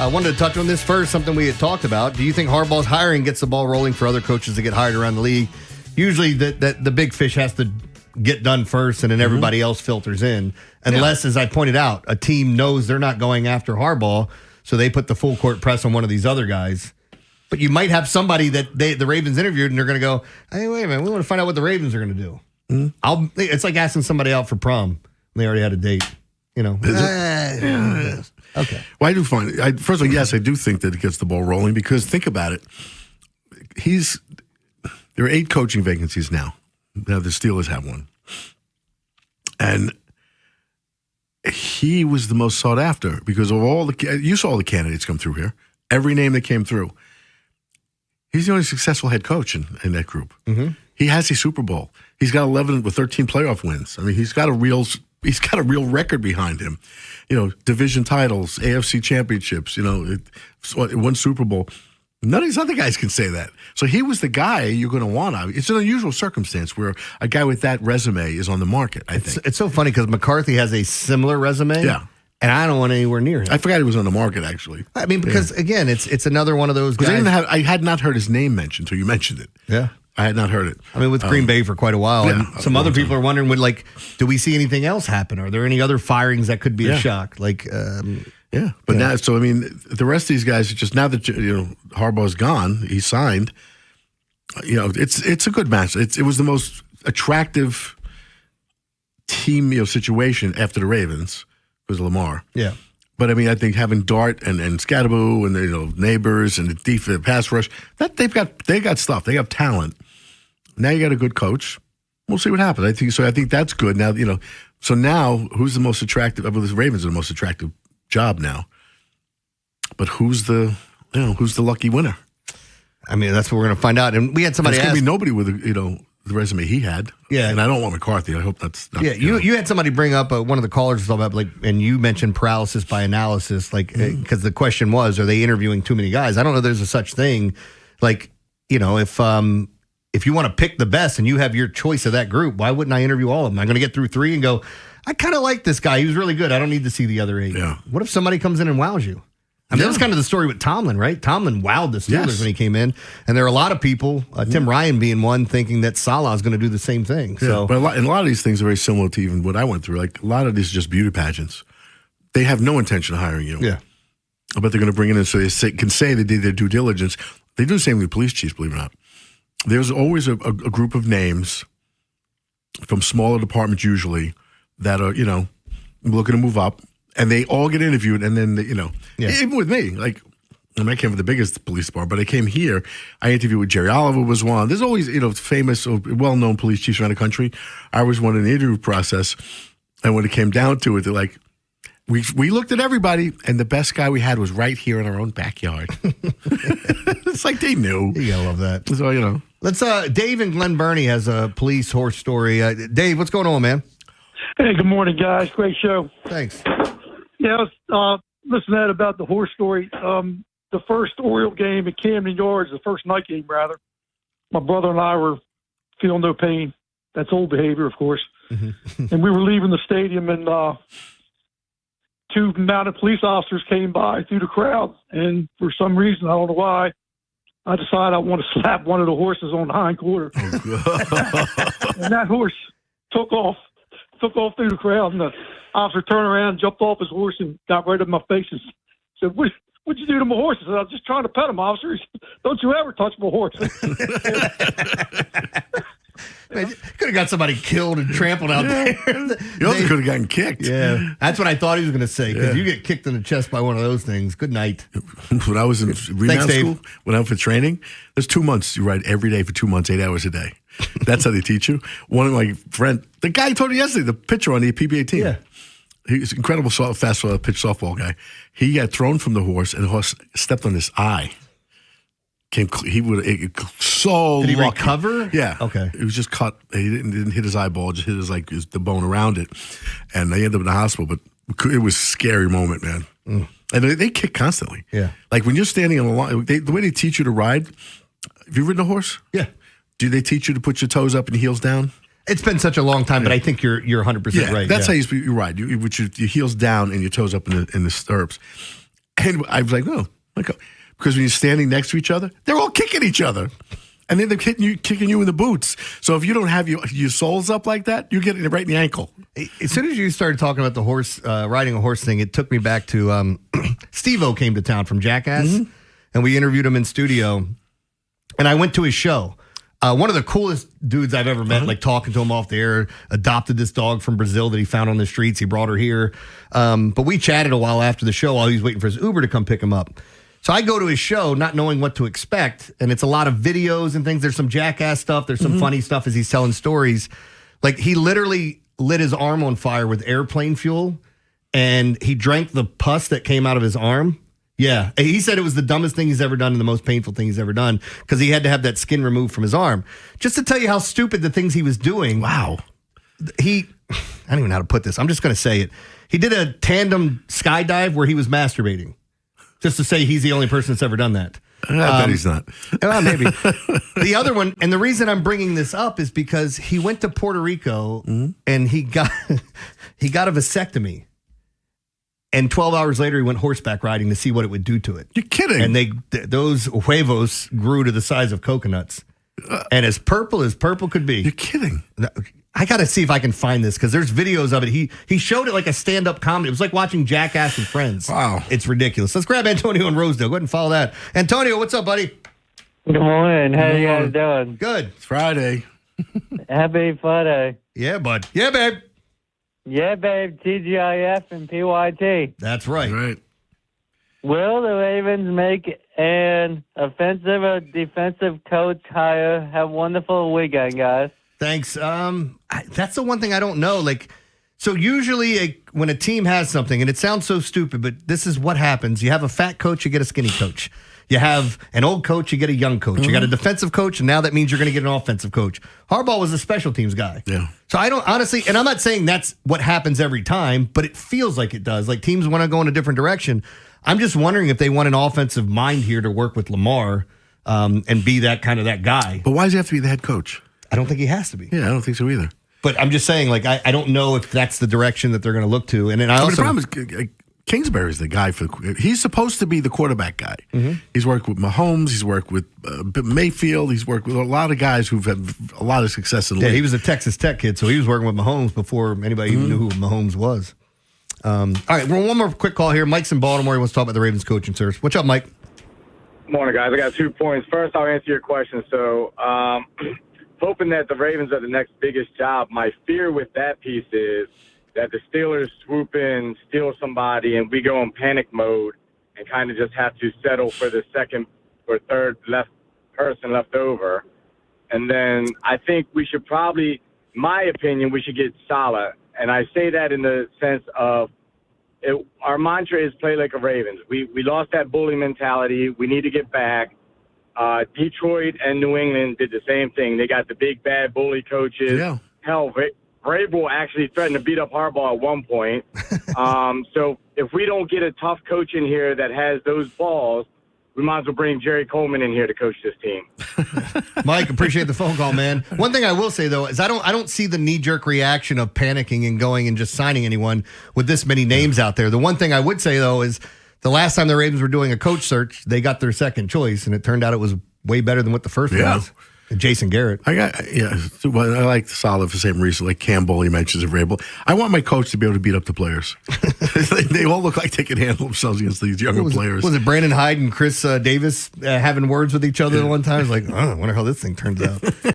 I wanted to touch on this first, something we had talked about. Do you think Harbaugh's hiring gets the ball rolling for other coaches to get hired around the league? Usually the big fish has to get done first, and then everybody else filters in. Unless, as I pointed out, a team knows they're not going after Harbaugh, so they put the full court press on one of these other guys. But you might have somebody that the Ravens interviewed, and they're going to go, hey, wait a minute, we want to find out what the Ravens are going to do. Mm-hmm. It's like asking somebody out for prom. They already had a date. You know. Okay. Well, I do find, first of all, yes, I do think that it gets the ball rolling because think about it. There are 8 coaching vacancies now. Now the Steelers have one. And he was the most sought after because of you saw all the candidates come through here. Every name that came through. He's the only successful head coach in that group. Mm-hmm. He has a Super Bowl. He's got 11 with 13 playoff wins. I mean, he's got a real record behind him. You know, division titles, AFC championships, one Super Bowl. None of these other guys can say that. So he was the guy you're going to want. It's an unusual circumstance where a guy with that resume is on the market, I think. It's so funny because McCarthy has a similar resume. Yeah. And I don't want anywhere near him. I forgot he was on the market, actually. I mean, because, again, it's another one of those guys. I had not heard his name mentioned until you mentioned it. Yeah. I had not heard it. I mean, with Green Bay for quite a while. Yeah, and some other people are wondering, do we see anything else happen? Are there any other firings that could be a shock? Now, so, I mean, the rest of these guys, just now that, Harbaugh's gone, he signed, it's a good match. It was the most attractive team, situation after the Ravens. Was Lamar. Yeah. But I mean, I think having Dart and Scadaboo and neighbors and the pass rush, that they got stuff. They have talent. Now you got a good coach. We'll see what happens. I think that's good. Now, so now who's the most attractive? I believe the Ravens are the most attractive job now. But who's the lucky winner? I mean, that's what we're going to find out. And we had somebody ask. There's going to be nobody with the resume he had. Yeah. And I don't want McCarthy. I hope that's not. Yeah, you had somebody bring up one of the callers about and you mentioned paralysis by analysis, because the question was, are they interviewing too many guys? I don't know there's a such thing. If you want to pick the best and you have your choice of that group, why wouldn't I interview all of them? I'm going to get through 3 and go, I kind of like this guy. He was really good. I don't need to see the other 8. Yeah. What if somebody comes in and wows you? I mean, that was kind of the story with Tomlin, right? Tomlin wowed the Steelers when he came in. And there are a lot of people, Tim Ryan being one, thinking that Saleh is going to do the same thing. Yeah, so, but a lot of these things are very similar to even what I went through. Like, a lot of these are just beauty pageants. They have no intention of hiring you. Yeah. But they're going to bring it in so they can say they did their due diligence. They do the same with police chiefs, believe it or not. There's always a group of names from smaller departments usually that are, looking to move up. And they all get interviewed, and then, even with me, I came from the biggest police department, but I came here. I interviewed with Jerry Oliver was one. There's always, famous or well-known police chiefs around the country. I was one in the interview process, and when it came down to it, they're like, we looked at everybody, and the best guy we had was right here in our own backyard. It's like they knew. You gotta love that. So, Let's. Dave in Glen Burnie has a police horse story. Dave, what's going on, man? Hey, good morning, guys. Great show. Thanks. Yeah, I was listening to that about the horse story. The first Oriole game at Camden Yards, the first night game, rather, my brother and I were feeling no pain. That's old behavior, of course. Mm-hmm. And we were leaving the stadium, and 2 mounted police officers came by through the crowd. And for some reason, I don't know why, I decided I want to slap one of the horses on the hind quarter. And that horse took off through the crowd, and the officer turned around, jumped off his horse, and got right up my face and said, What'd you do to my horse? I said, I was just trying to pet him, officer. He said, don't you ever touch my horse. Man, could have got somebody killed and trampled out there. You also could have gotten kicked. Yeah, that's what I thought he was going to say, because you get kicked in the chest by one of those things. Good night. When I was in rebound school, when I went for training, there's 2 months. You ride every day for 2 months, 8 hours a day. That's how they teach you. One of my friends, the guy I told you yesterday, the pitcher on the PBA team. Yeah. He's an incredible fast pitch softball guy. He got thrown from the horse, and the horse stepped on his eye. Did he recover? Yeah. Okay. It was just cut. He didn't hit his eyeball. Just hit the bone around it, and they ended up in the hospital. But it was a scary moment, man. Mm. And they kick constantly. Yeah. Like when you're standing on the line, the way they teach you to ride. Have you ridden a horse? Yeah. Do they teach you to put your toes up and your heels down? It's been such a long time, but I think you're 100% right. That's how you ride. You with your heels down and your toes up in the stirrups. And I was like, no, because when you're standing next to each other, they're all kicking each other. And then they're kicking you in the boots. So if you don't have your soles up like that, you're getting it right in the ankle. As soon as you started talking about the horse, riding a horse thing, it took me back to Steve-O came to town from Jackass, and we interviewed him in studio. And I went to his show. One of the coolest dudes I've ever met, like talking to him off the air, adopted this dog from Brazil that he found on the streets. He brought her here. But we chatted a while after the show while he was waiting for his Uber to come pick him up. So I go to his show not knowing what to expect, and it's a lot of videos and things. There's some Jackass stuff. There's some funny stuff as he's telling stories. Like, he literally lit his arm on fire with airplane fuel, and he drank the pus that came out of his arm. Yeah. He said it was the dumbest thing he's ever done and the most painful thing he's ever done because he had to have that skin removed from his arm. Just to tell you how stupid the things he was doing. Wow. I don't even know how to put this. I'm just going to say it. He did a tandem skydive where he was masturbating. Just to say he's the only person that's ever done that. I bet he's not. Maybe. The other one, and the reason I'm bringing this up is because he went to Puerto Rico and he got a vasectomy. And 12 hours later, he went horseback riding to see what it would do to it. You're kidding. And those huevos grew to the size of coconuts. And as purple could be. You're kidding. I got to see if I can find this because there's videos of it. He showed it like a stand-up comedy. It was like watching Jackass and Friends. Wow. It's ridiculous. Let's grab Antonio in Rosedale. Go ahead and follow that. Antonio, what's up, buddy? Good morning. How you guys doing? Good. It's Friday. Happy Friday. Yeah, bud. Yeah, babe. Yeah, babe. TGIF and PYT. That's right. Right. Will the Ravens make an offensive or defensive coach hire? Have a wonderful weekend, guys. Thanks. That's the one thing I don't know. Like, so usually when a team has something, and it sounds so stupid, but this is what happens. You have a fat coach, you get a skinny coach. You have an old coach, you get a young coach. You got a defensive coach, and now that means you're going to get an offensive coach. Harbaugh was a special teams guy. Yeah. So I don't honestly, and I'm not saying that's what happens every time, but it feels like it does. Like teams want to go in a different direction. I'm just wondering if they want an offensive mind here to work with Lamar and be that guy. But why does he have to be the head coach? I don't think he has to be. Yeah, I don't think so either. But I'm just saying, like, I don't know if that's the direction that they're going to look to. And then the problem is Kingsbury's the guy he's supposed to be the quarterback guy. He's worked with Mahomes. He's worked with Mayfield. He's worked with a lot of guys who've had a lot of success in the league. He was a Texas Tech kid, so he was working with Mahomes before anybody even knew who Mahomes was. All right, well, one more quick call here. Mike's in Baltimore. He wants to talk about the Ravens coaching search. What's up, Mike? Morning, guys. I got 2 points. First, I'll answer your question. So, hoping that the Ravens are the next biggest job. My fear with that piece is that the Steelers swoop in, steal somebody, and we go in panic mode and kind of just have to settle for the second or third person left over. And then I think we should probably, my opinion, we should get Saleh. And I say that in the sense of our mantra is play like a Ravens. We lost that bully mentality. We need to get back. Detroit and New England did the same thing. They got the big, bad bully coaches. Yeah. Hell, Vrabel actually threatened to beat up Harbaugh at one point. So if we don't get a tough coach in here that has those balls, we might as well bring Jerry Coleman in here to coach this team. Mike, appreciate the phone call, man. One thing I will say, though, is I don't see the knee-jerk reaction of panicking and going and just signing anyone with this many names out there. The one thing I would say, though, is the last time the Ravens were doing a coach search, they got their second choice, and it turned out it was way better than what the first one was. Jason Garrett. I like Saleh for the same reason, like Campbell, he mentions, and Vrabel. I want my coach to be able to beat up the players. They all look like they can handle themselves against these younger players. Was it Brandon Hyde and Chris Davis having words with each other at one time? It's like, I wonder how this thing turns out.